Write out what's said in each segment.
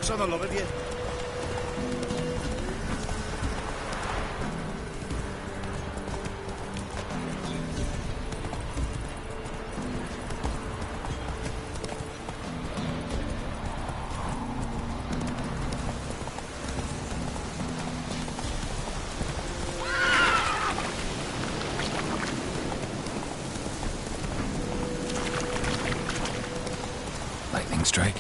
Relax on the love of you. Lightning strike.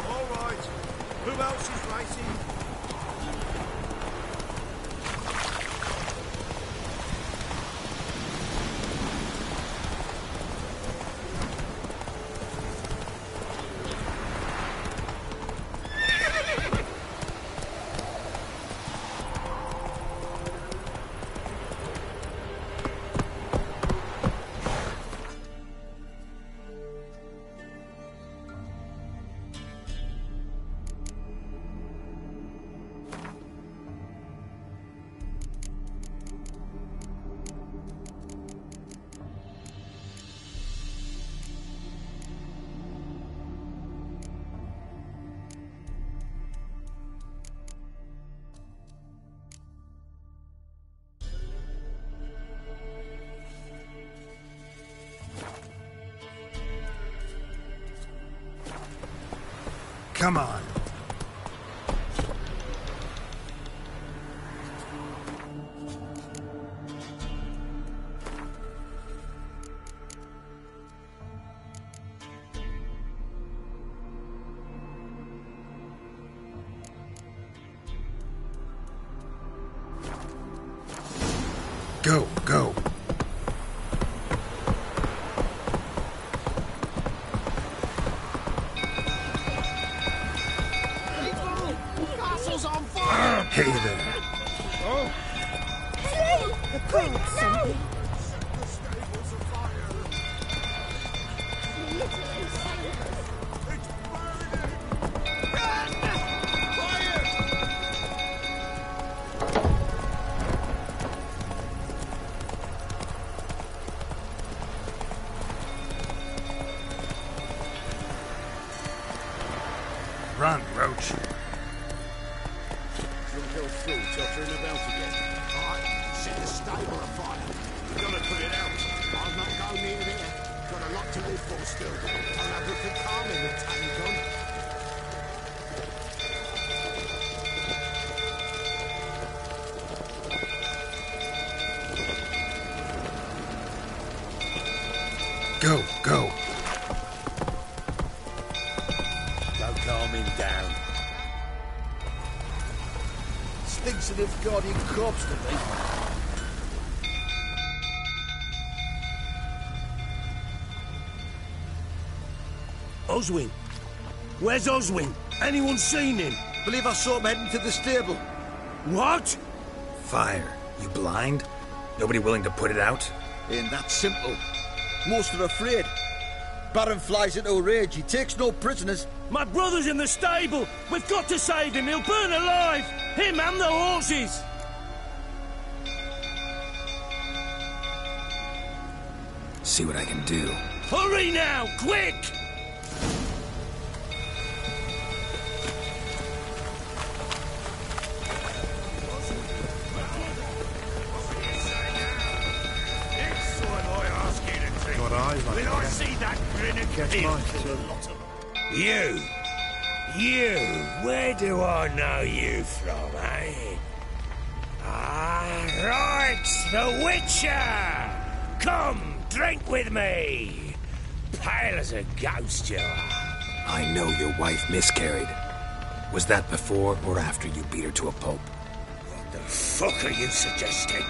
All right. Who else is racing? Come on. Go, go. Hey there. Oh. Hey! Quick, no! Run, Roach. Go through, tottering about again. Alright, set the stable afire. You've got to put it out. I'll not go near there. Got a lot to live for still. I'll have a good calm in the tank on. Go, go. Go calm him down. Stinks of the guardian corpse to me. Oswin? Where's Oswin? Anyone seen him? Believe I saw him heading to the stable. What? Fire. You blind? Nobody willing to put it out? Ain't that simple. Most are afraid. Baron flies into a rage. He takes no prisoners. My brother's in the stable. We've got to save him. He'll burn alive. Him and the horses. See what I can do. Hurry now, quick! Got eyes like When I see that grin of Guess fear, mine, kill a too. lot of them. You, where do I know you from, eh? Ah, right, the Witcher! Come, drink with me! Pale as a ghost you are. I know your wife miscarried. Was that before or after you beat her to a pulp? What the fuck are you suggesting?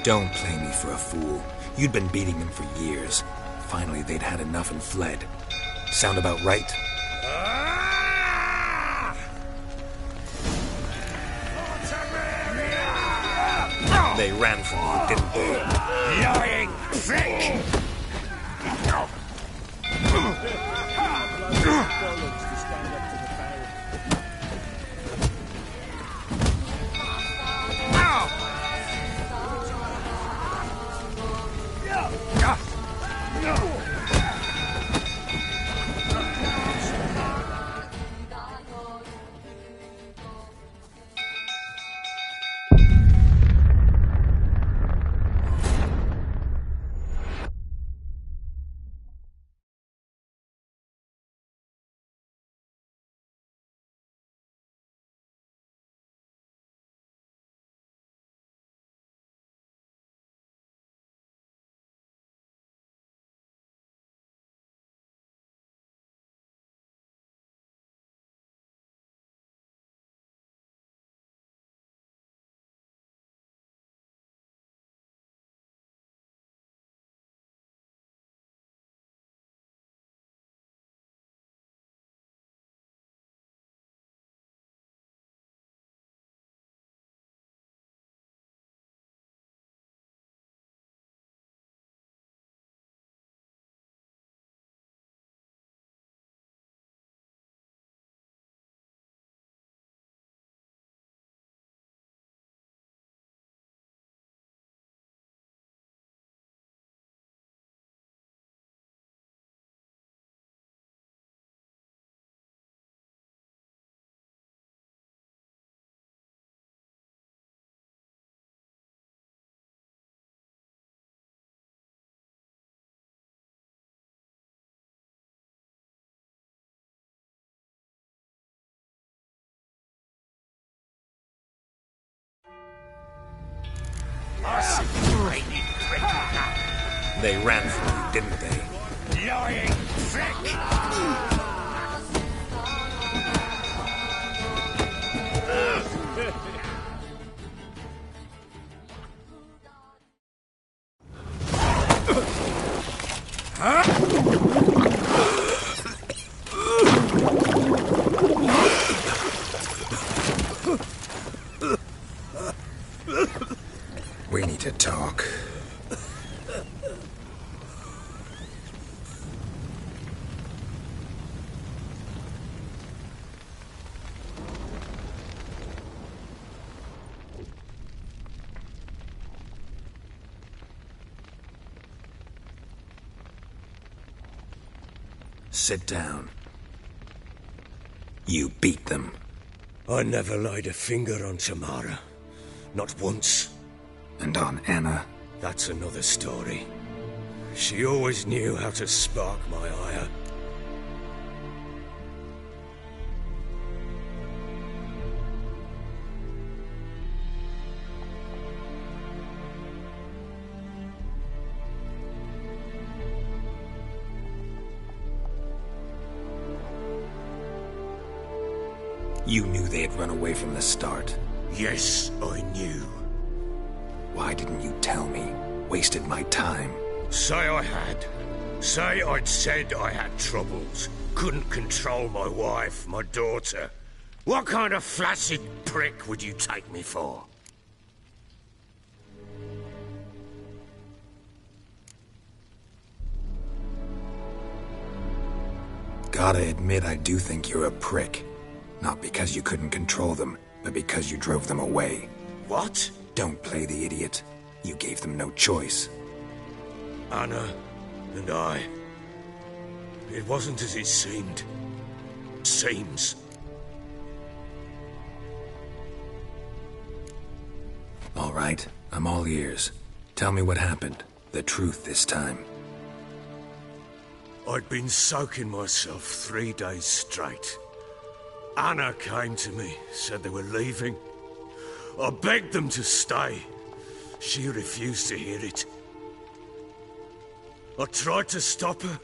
Don't play me for a fool. You'd been beating them for years. Finally, they'd had enough and fled. Sound about right? Ah! They ran from you, didn't they? Lying prick! They ran from you, didn't they? Lying prick! We need to talk. Sit down. You beat them. I never laid a finger on Tamara. Not once. And on Anna. That's another story. She always knew how to spark my ire. You knew they had run away from the start. Yes, I knew. Why didn't you tell me? Wasted my time. Say I had. Say I'd said I had troubles. Couldn't control my wife, my daughter. What kind of flaccid prick would you take me for? Gotta admit, I do think you're a prick. Not because you couldn't control them, but because you drove them away. What? Don't play the idiot. You gave them no choice. Anna and I. It wasn't as it seemed. Seems. All right, I'm all ears. Tell me what happened. The truth this time. I'd been soaking myself 3 days straight. Anna came to me, said they were leaving. I begged them to stay. She refused to hear it. I tried to stop her.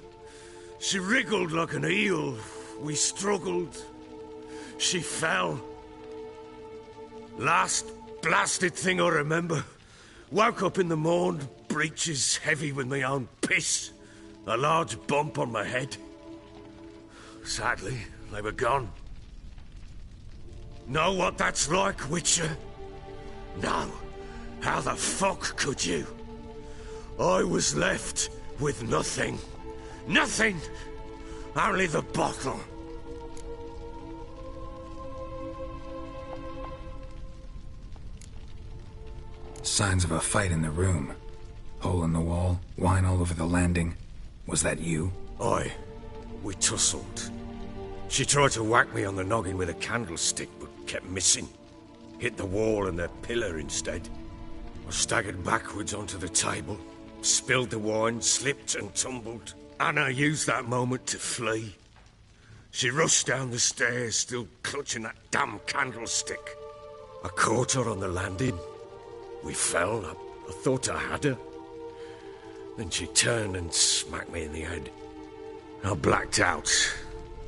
She wriggled like an eel. We struggled. She fell. Last blasted thing I remember. Woke up in the morn, breeches heavy with my own piss. A large bump on my head. Sadly, they were gone. Know what that's like, Witcher? No. How the fuck could you? I was left with nothing. Nothing! Only the bottle. Signs of a fight in the room. Hole in the wall, wine all over the landing. Was that you? Aye. We tussled. She tried to whack me on the noggin with a candlestick, but kept missing. Hit the wall and the pillar instead. I staggered backwards onto the table, spilled the wine, slipped and tumbled. Anna used that moment to flee. She rushed down the stairs, still clutching that damn candlestick. I caught her on the landing. We fell. I thought I had her. Then she turned and smacked me in the head. I blacked out.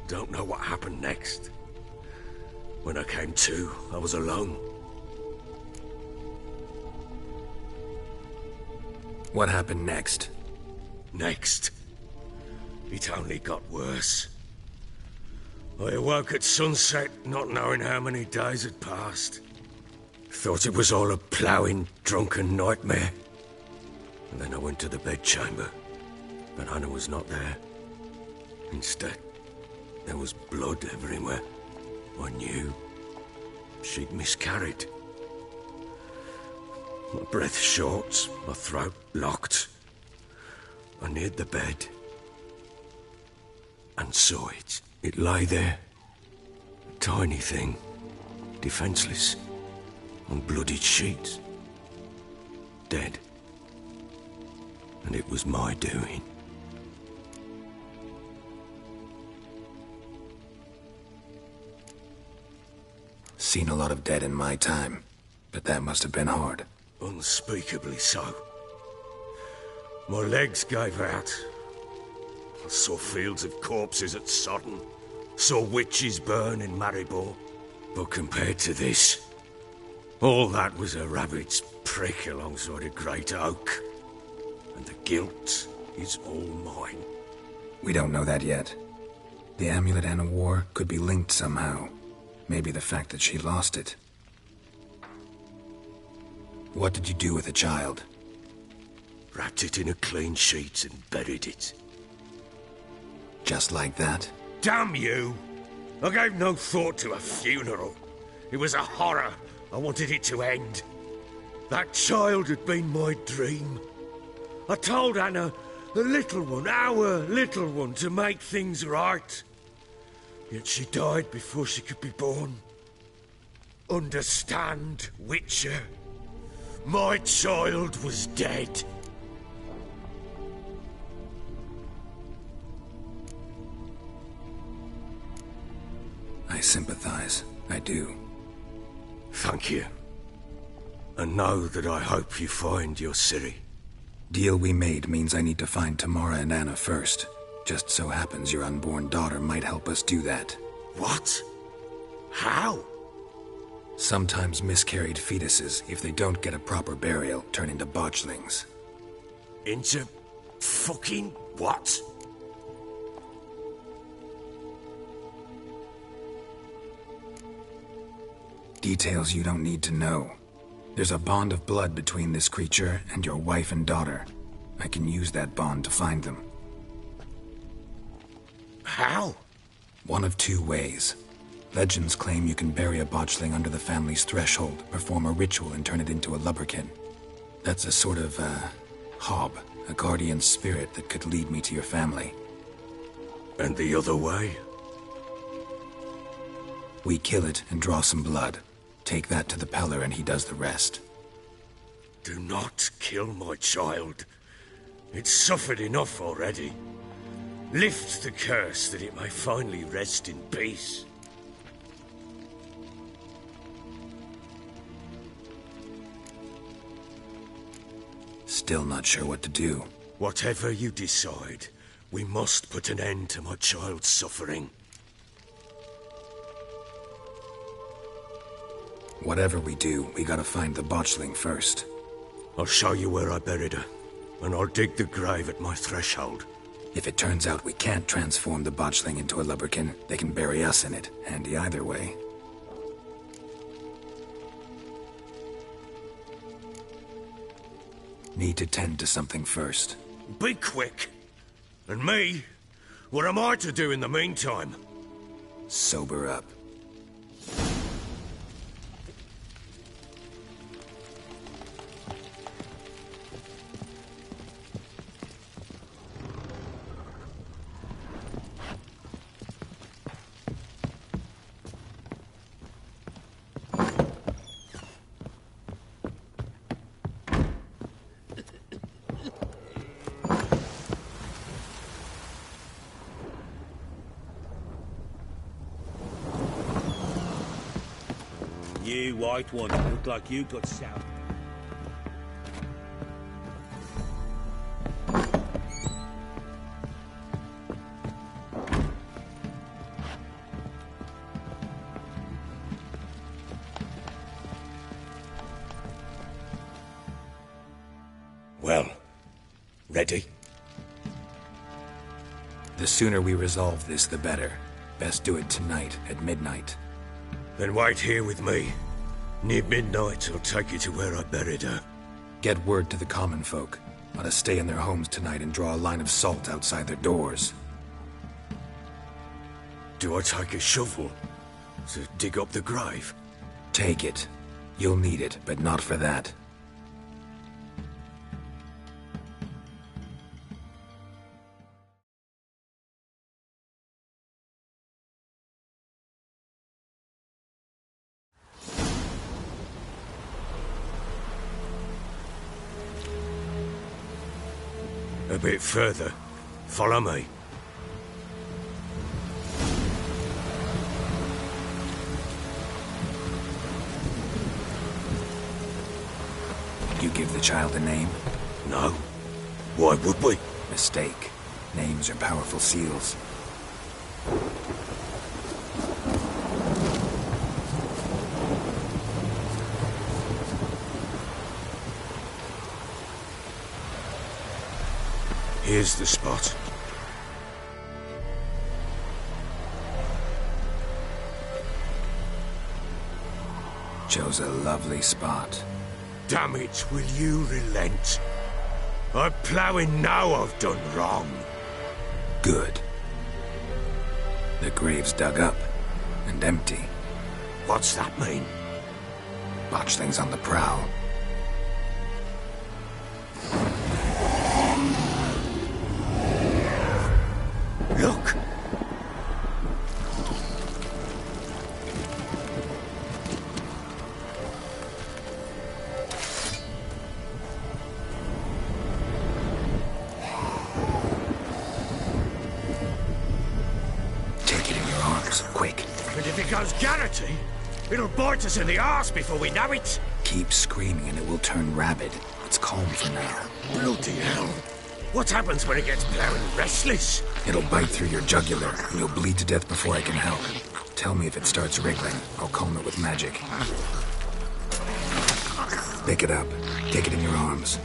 Don't know what happened next. When I came to, I was alone. What happened next? Next? It only got worse. I awoke at sunset, not knowing how many days had passed. Thought it was all a ploughing, drunken nightmare. And then I went to the bedchamber, but Anna was not there. Instead, there was blood everywhere. I knew she'd miscarried. My breath short, my throat locked. I neared the bed and saw it. It lay there, a tiny thing, defenseless, on bloodied sheets, dead. And it was my doing. Seen a lot of dead in my time, but that must have been hard. Unspeakably so. My legs gave out. I saw fields of corpses at Sodden. Saw witches burn in Maribor. But compared to this, all that was a rabbit's prick alongside a great oak. And the guilt is all mine. We don't know that yet. The amulet and a war could be linked somehow. Maybe the fact that she lost it. What did you do with the child? Wrapped it in a clean sheet and buried it. Just like that? Damn you! I gave no thought to a funeral. It was a horror. I wanted it to end. That child had been my dream. I told Anna, the little one, our little one, to make things right. Yet she died before she could be born. Understand, Witcher? My child was dead. I sympathize. I do. Thank you. And know that I hope you find your Ciri. Deal we made means I need to find Tamara and Anna first. Just so happens your unborn daughter might help us do that. What? How? Sometimes miscarried fetuses, if they don't get a proper burial, turn into botchlings. Into fucking what? Details you don't need to know. There's a bond of blood between this creature and your wife and daughter. I can use that bond to find them. How? One of two ways. Legends claim you can bury a botchling under the family's threshold, perform a ritual, and turn it into a lubberkin. That's a sort of, hob, a guardian spirit that could lead me to your family. And the other way? We kill it and draw some blood. Take that to the Peller and he does the rest. Do not kill my child. It's suffered enough already. Lift the curse that it may finally rest in peace. Still not sure what to do. Whatever you decide, we must put an end to my child's suffering. Whatever we do, we gotta find the botchling first. I'll show you where I buried her, and I'll dig the grave at my threshold. If it turns out we can't transform the botchling into a lubberkin, they can bury us in it. Handy either way. Need to tend to something first. Be quick. And me? What am I to do in the meantime? Sober up. You white one, look like you got south. Well, ready? The sooner we resolve this, the better. Best do it tonight at midnight. Then wait here with me. Near midnight, I'll take you to where I buried her. Get word to the common folk. Let us stay in their homes tonight and draw a line of salt outside their doors. Do I take a shovel to dig up the grave? Take it. You'll need it, but not for that. A bit further. Follow me. You give the child a name? No. Why would we? Mistake. Names are powerful seals. Here's the spot. Chose a lovely spot. Damn it, will you relent? I'm ploughing now I've done wrong. Good. The grave's dug up and empty. What's that mean? Botchling's on the prowl. Look! Take it in your arms, quick. And if it goes Garrity, it'll bite us in the arse before we know it. Keep screaming and it will turn rabid. It's calm for now. Bloody hell. What happens when it gets ploughing restless? It'll bite through your jugular, and you'll bleed to death before I can help. Tell me if it starts wriggling. I'll calm it with magic. Pick it up. Take it in your arms.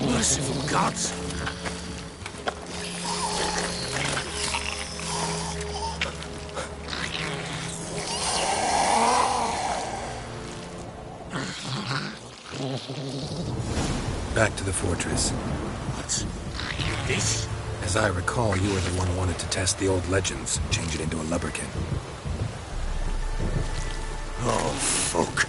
Merciful gods! Back to the fortress. What's this? As I recall, you were the one who wanted to test the old legends, change it into a lubberkin. Oh, fuck.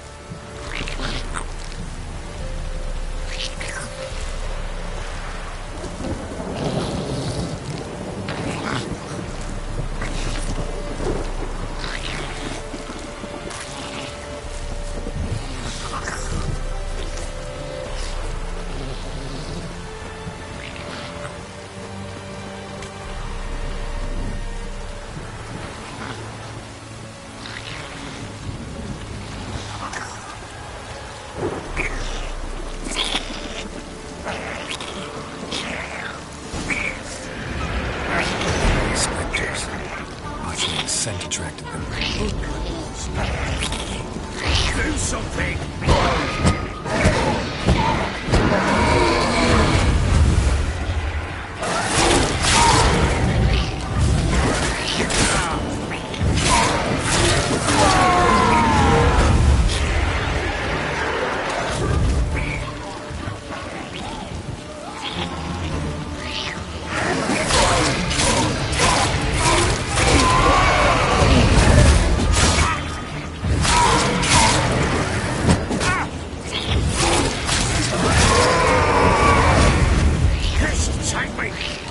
Scent attracted them. Do something!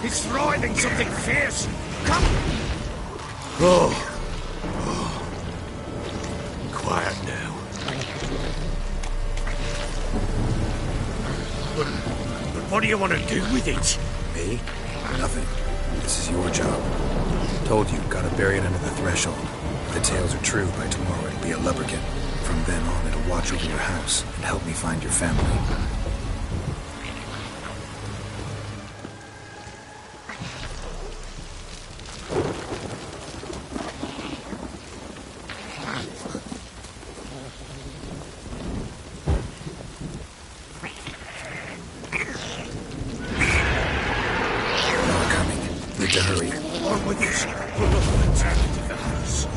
It's writhing something fierce! Come! Oh. Quiet now. But what do you want to do with it? Me? Nothing. This is your job. Told you, gotta bury it under the threshold. If the tales are true, by tomorrow it'll be a lubberkin. From then on, it'll watch over your house and help me find your family. Need to hurry. On with this. We'll look for the target of the house.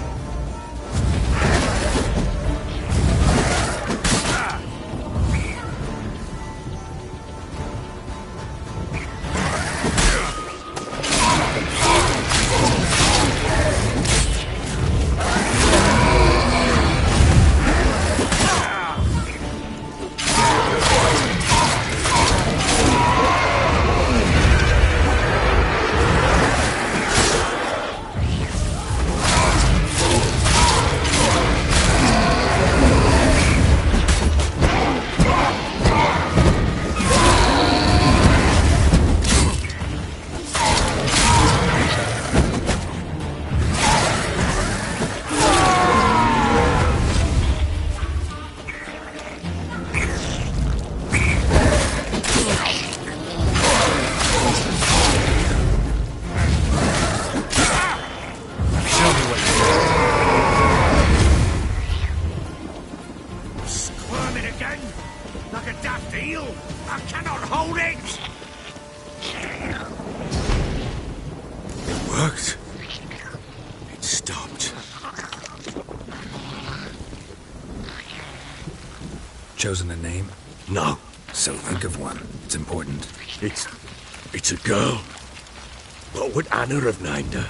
I cannot hold it! It worked. It stopped. Chosen a name? No, So think of one. It's important. it's a girl. What would Anna have named her?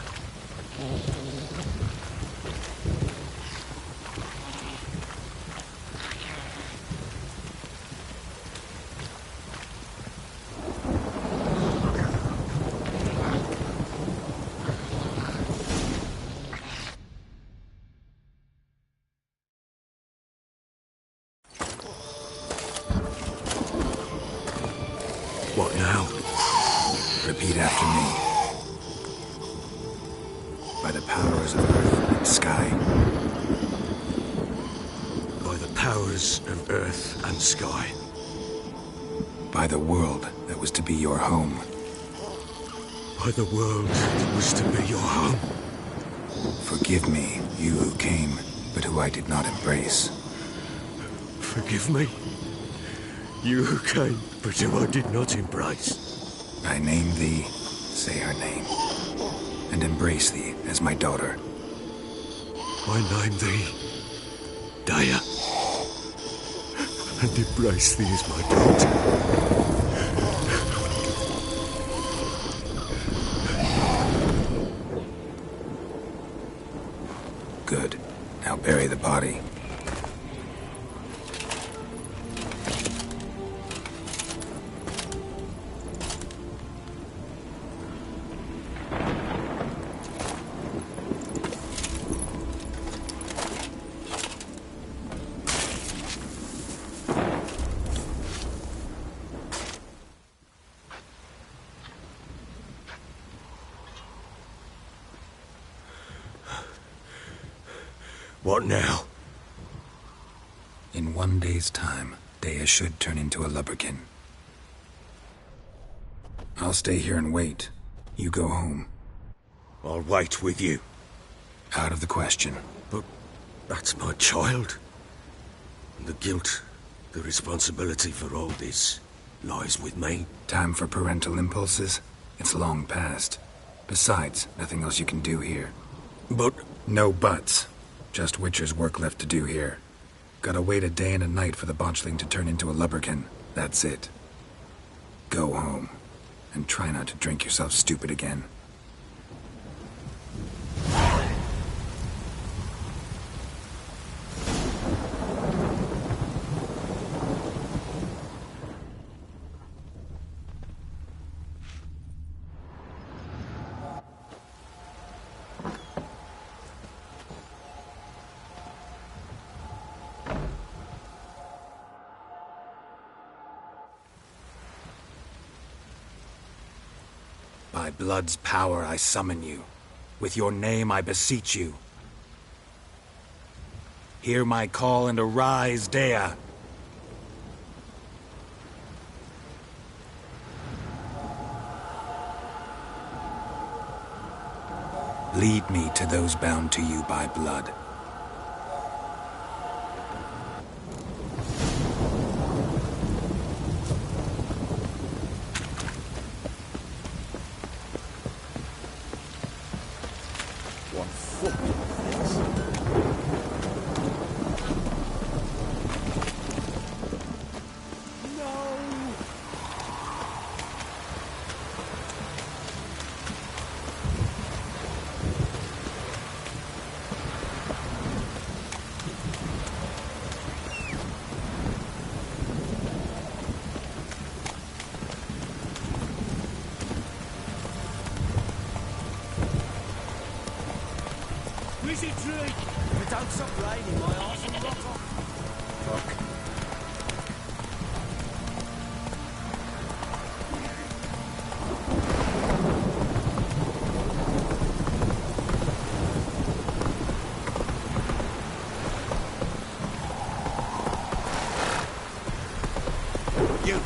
What now? Repeat after me. By the powers of earth and sky. By the powers of earth and sky. By the world that was to be your home. By the world that was to be your home. Forgive me, you who came, but who I did not embrace. Forgive me. You who came, but who I did not embrace. I name thee, say her name, and embrace thee as my daughter. I name thee Daya, and embrace thee as my daughter. Good. Now bury the body. What now? In 1 day's time, Dea should turn into a lubberkin. I'll stay here and wait. You go home. I'll wait with you. Out of the question. But that's my child. And the guilt, the responsibility for all this lies with me. Time for parental impulses? It's long past. Besides, nothing else you can do here. But No buts. Just Witcher's work left to do here. Gotta wait a day and a night for the botchling to turn into a lubberkin. That's it. Go home. And try not to drink yourself stupid again. By blood's power I summon you. With your name I beseech you. Hear my call and arise, Dea. Lead me to those bound to you by blood. Wizzy tree! If it don't stop raining, my arse will rot off. Fuck. You.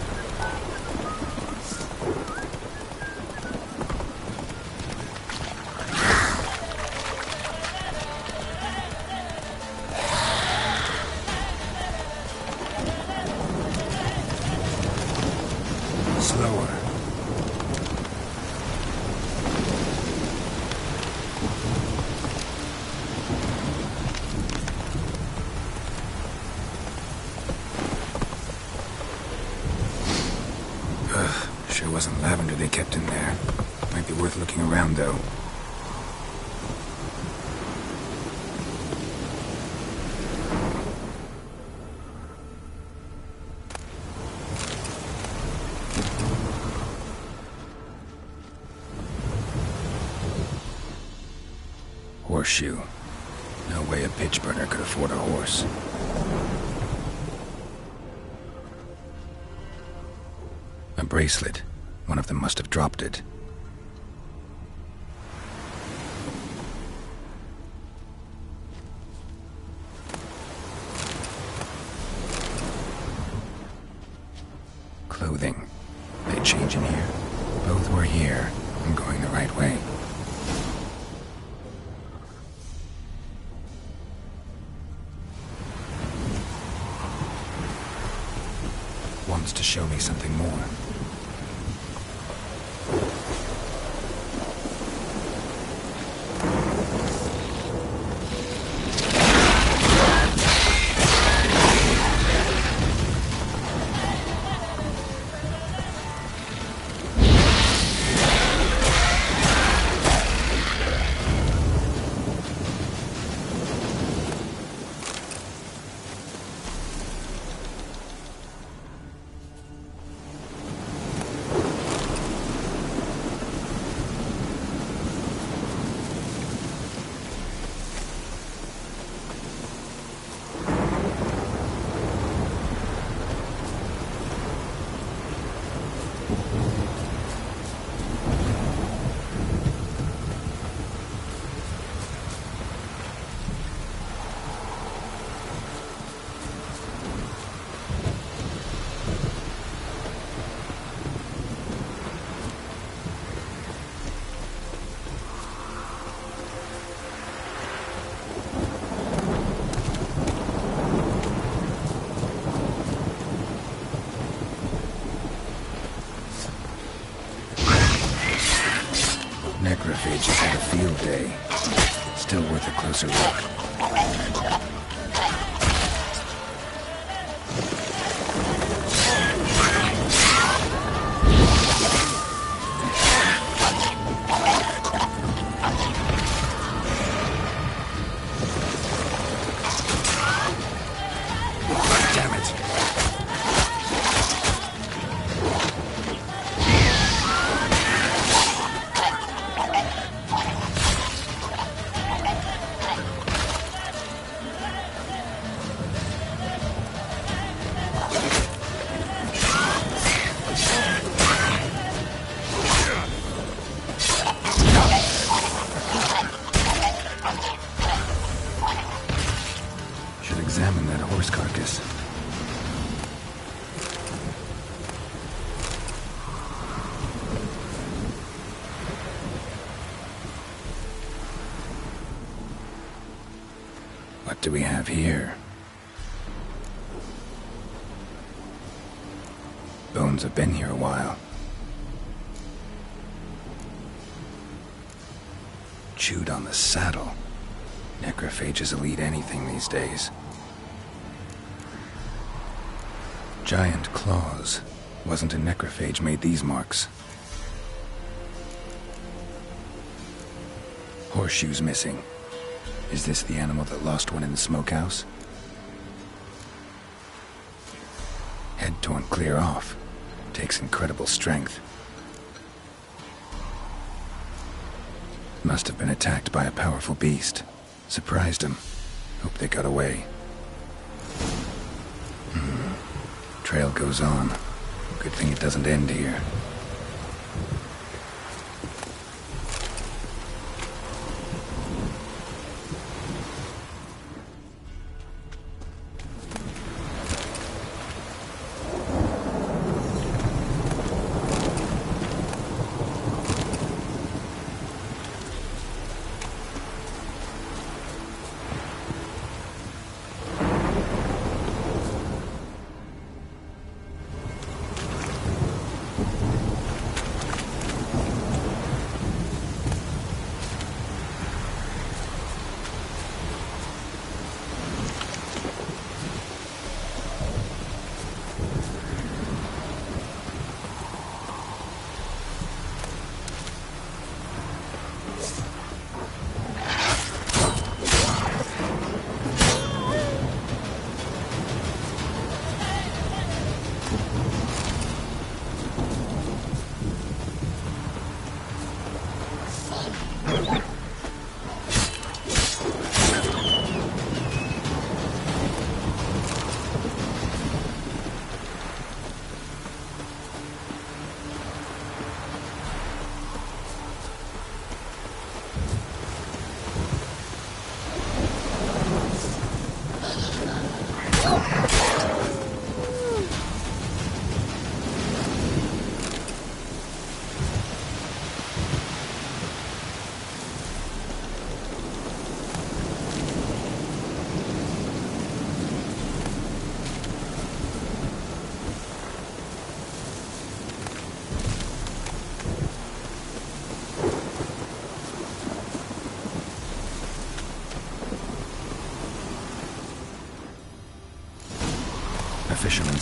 slower. Sure wasn't lavender they kept in there. Might be worth looking around, though. Horseshoe. No way a pitch burner could afford a horse. A bracelet. One of them must have dropped it. Clothing. They change in here. Both were here. I'm going the right way. Wants to show me something more. Necrophages had a field day. Still worth a closer look. Examine that horse carcass. What do we have here? Bones have been here a while. Chewed on the saddle. Necrophages will eat anything these days. Giant claws. Wasn't a necrophage made these marks. Horseshoes missing. Is this the animal that lost one in the smokehouse? Head torn clear off. Takes incredible strength. Must have been attacked by a powerful beast. Surprised him. Hope they got away. Trail goes on. Good thing it doesn't end here.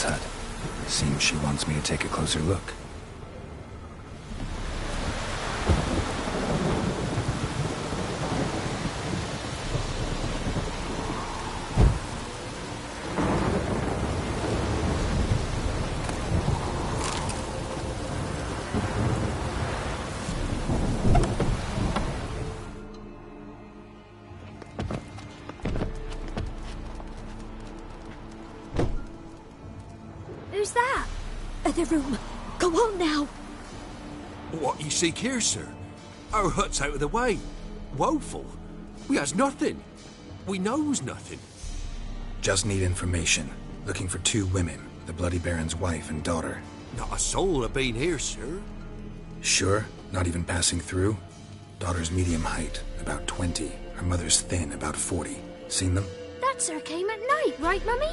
Velen's hut. Seems she wants me to take a closer look. Who's that? Other room. Go on now. What you seek here, sir? Our hut's out of the way. Woeful. We has nothing. We knows nothing. Just need information. Looking for 2 women, the Bloody Baron's wife and daughter. Not a soul have been here, sir. Sure? Not even passing through? Daughter's medium height, about 20. Her mother's thin, about 40. Seen them? That sir came at night, right, Mummy?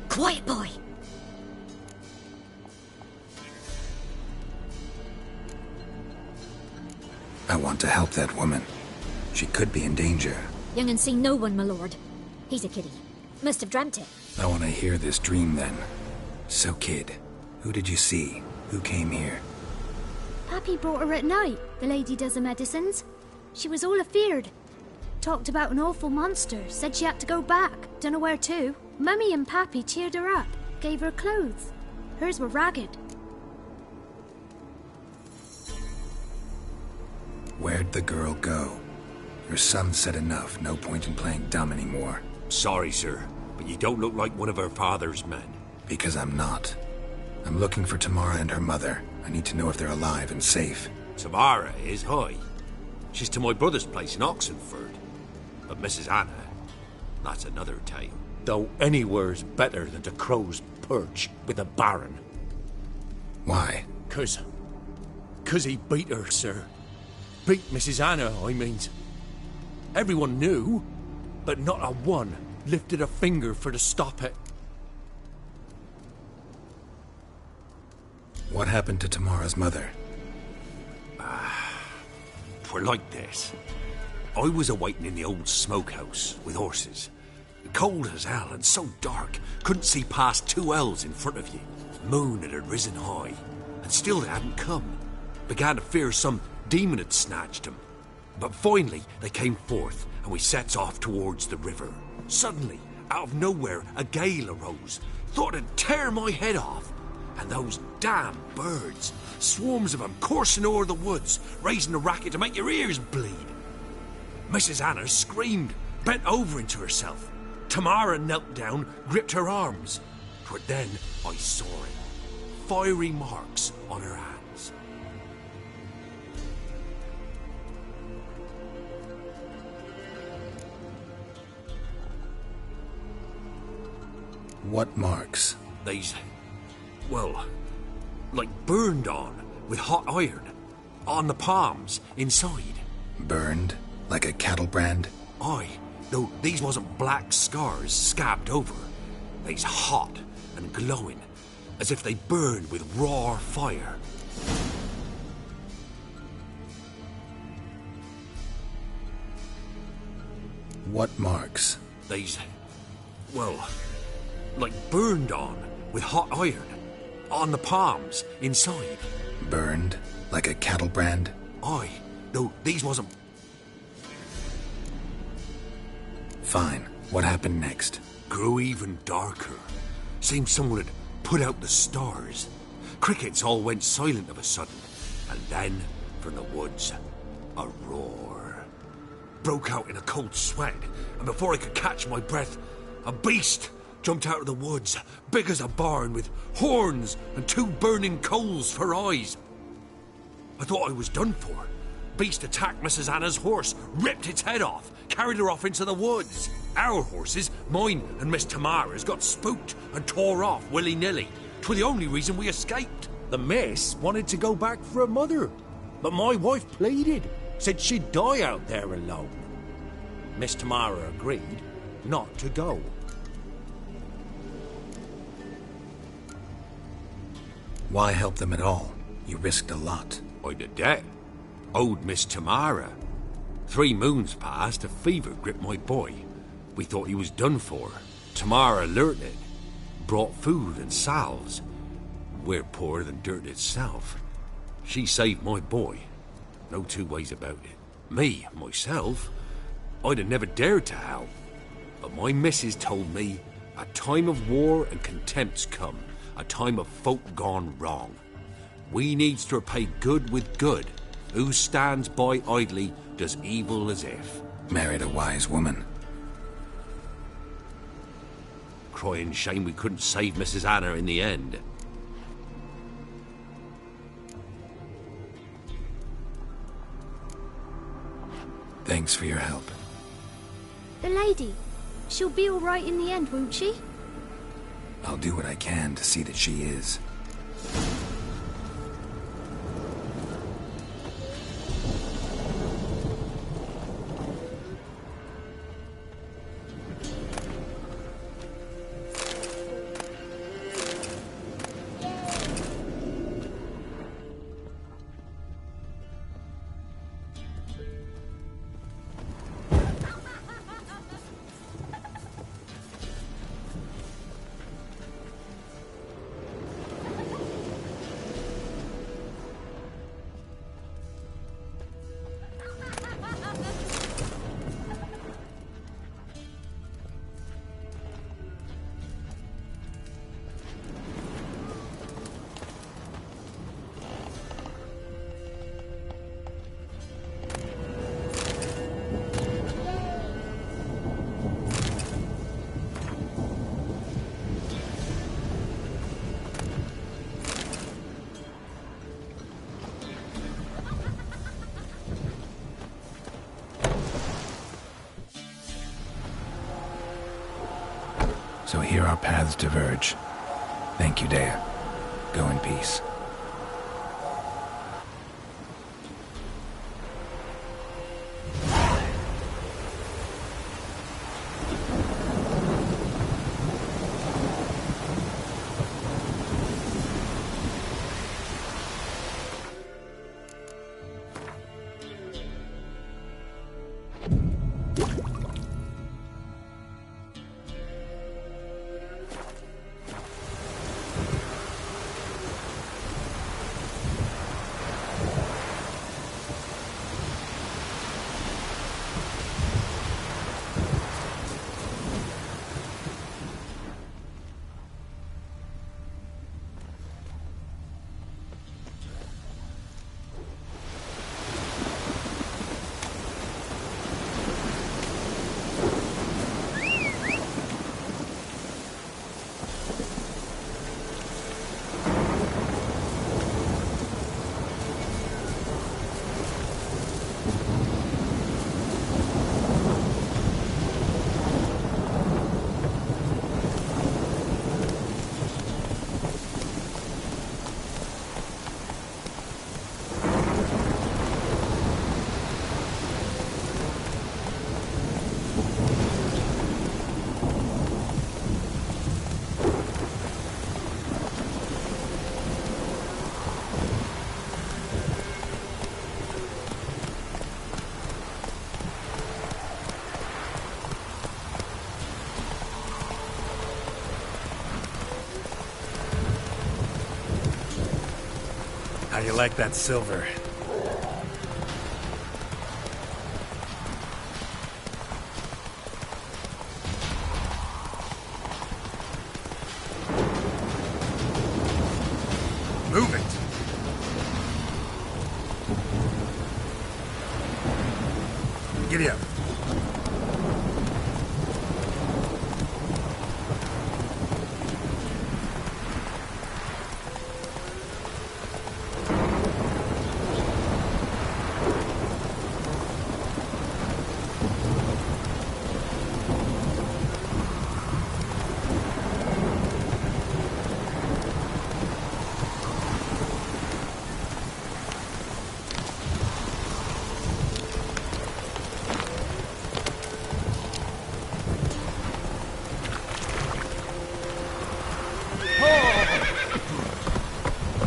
Quiet, boy. I want to help that woman. She could be in danger. Young and seen no one, my lord. He's a kiddie. Must have dreamt it. I want to hear this dream then. So, kid, who did you see? Who came here? Pappy brought her at night. The lady does the medicines. She was all afeared. Talked about an awful monster. Said she had to go back. Dunno where to. Mummy and Pappy cheered her up. Gave her clothes. Hers were ragged. Where'd the girl go? Your son said enough. No point in playing dumb anymore. Sorry, sir, but you don't look like one of her father's men. Because I'm not. I'm looking for Tamara and her mother. I need to know if they're alive and safe. Tamara is high. She's to my brother's place in Oxenford. But Mrs. Anna, that's another tale. Though anywhere's better than to Crow's Perch with a baron. Why? 'Cause he beat her, sir. Beat Mrs. Anna, I mean. Everyone knew, but not a one lifted a finger for to stop it. What happened to Tamara's mother? We're like this. I was awaiting in the old smokehouse with horses. Cold as hell and so dark, couldn't see past 2 ells in front of you. Moon had risen high, and still they hadn't come. Began to fear some demon had snatched him. But finally, they came forth, and we sets off towards the river. Suddenly, out of nowhere, a gale arose. Thought it'd tear my head off. And those damn birds, swarms of them coursing o'er the woods, raising a racket to make your ears bleed. Mrs. Anna screamed, bent over into herself. Tamara knelt down, gripped her arms. 'Twere then I saw it. Fiery marks on her hands. What marks? They's, well, like burned on with hot iron. On the palms, inside. Burned? Like a cattle brand? Aye, though these wasn't black scars scabbed over. They's hot and glowing, as if they burned with raw fire. What marks? They's, well, like burned on with hot iron. On the palms, inside. Burned? Like a cattle brand? Aye, though these wasn't... Fine. What happened next? Grew even darker. Seemed someone had put out the stars. Crickets all went silent of a sudden. And then, from the woods, a roar. Broke out in a cold sweat, and before I could catch my breath, a beast jumped out of the woods, big as a barn, with horns and 2 burning coals for eyes. I thought I was done for. Beast attacked Mrs. Anna's horse, ripped its head off, carried her off into the woods. Our horses, mine and Miss Tamara's, got spooked and tore off willy-nilly. 'Twere the only reason we escaped. The miss wanted to go back for her mother, but my wife pleaded, said she'd die out there alone. Miss Tamara agreed not to go. Why help them at all? You risked a lot. I'd a debt. Owed Miss Tamara. 3 moons passed, a fever gripped my boy. We thought he was done for. Tamara learnt it. brought food and salves. We're poorer than dirt itself. She saved my boy. No two ways about it. Me, myself, I'd have never dared to help. But my missus told me a time of war and contempt's come. A time of folk gone wrong. We needs to repay good with good. Who stands by idly does evil as if. Married a wise woman. Crying shame we couldn't save Mrs. Anna in the end. Thanks for your help. The lady, she'll be all right in the end, won't she? I'll do what I can to see that she is. So here our paths diverge. Thank you, Dea. Go in peace. How you like that silver? Move it! Giddy up.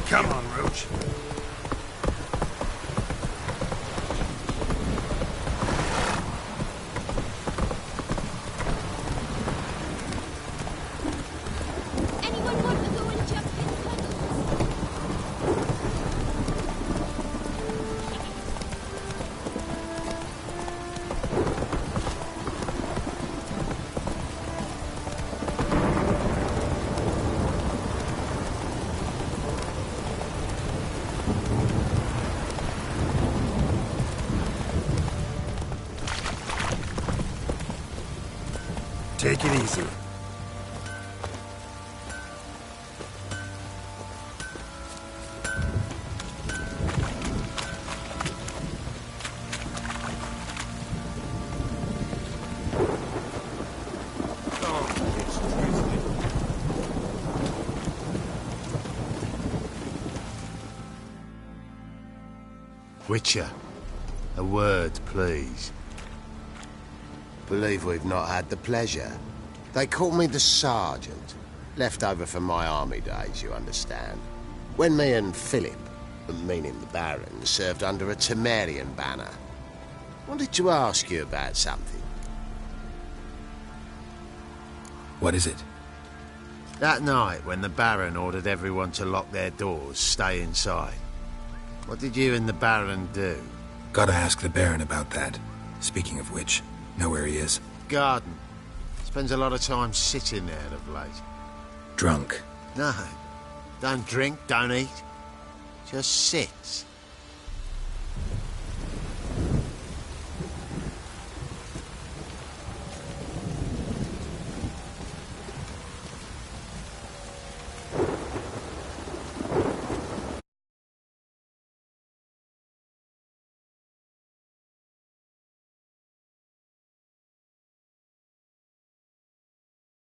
Come on, Roach. Take it easy. Witcher, a word, please. Believe we've not had the pleasure. They call me the Sergeant. Left over from my army days, you understand. When me and Philip, meaning the Baron, served under a Temerian banner. Wanted to ask you about something. What is it? That night when the Baron ordered everyone to lock their doors, stay inside. What did you and the Baron do? Gotta ask the Baron about that. Speaking of which, know where he is? Garden. Spends a lot of time sitting there of late. Drunk. No. Don't drink, don't eat. Just sits.